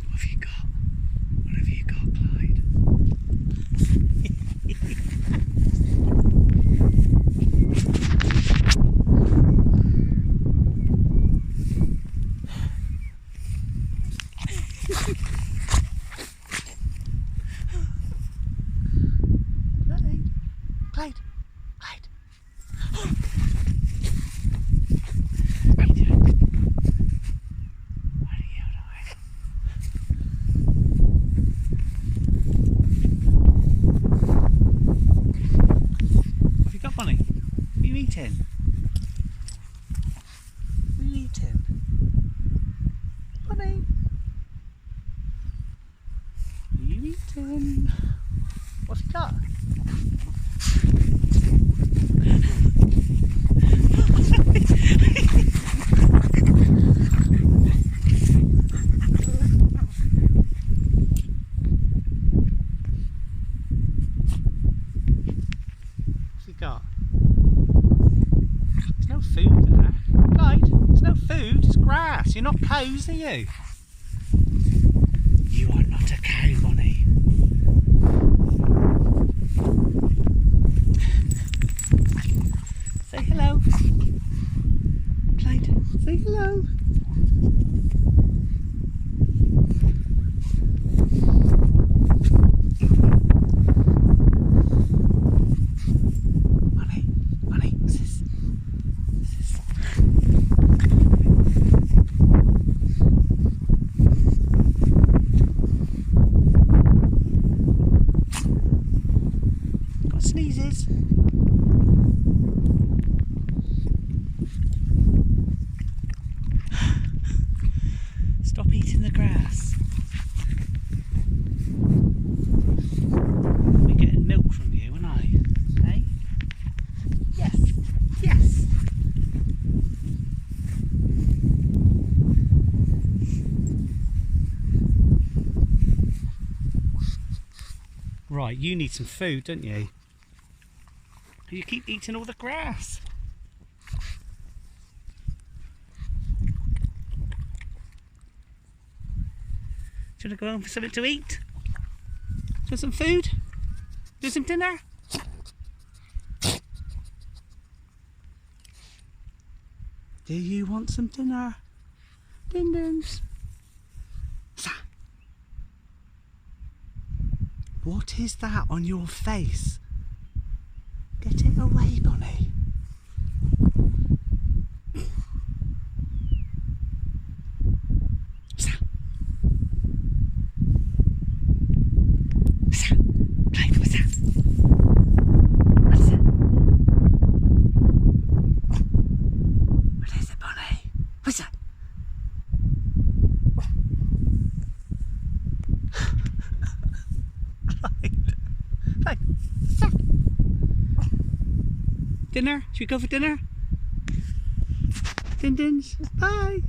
What have you got? What have you got, Clyde? Clyde, Clyde. What are you doing? What are you doing? What have you got, Bonnie? What are you eating? What are you eating? Bonnie? What are you eating? What's he got? What's he got? There's no food there. Clyde, there's no food, it's grass. You're not cows, are you? You are not a cow, Bonnie. Say hello. Clyde, say hello. Bonnie, Bonnie, what's this? What's this? Got sneezes. Stop eating the grass. We're getting milk from you, aren't I? Hey? Yes. Yes. Right, you need some food, don't you? You keep eating all the grass. Do you want to go home for something to eat? Do you want some food? Do you want some dinner? Do you want some dinner? Din-dins. What is that on your face? Get it away, Bonnie. Clyde, what's that? What is it? What is it, Bonnie? What's that? Clyde. Clyde, what's that? Dinner? Should we go for dinner? Din-dins. Bye.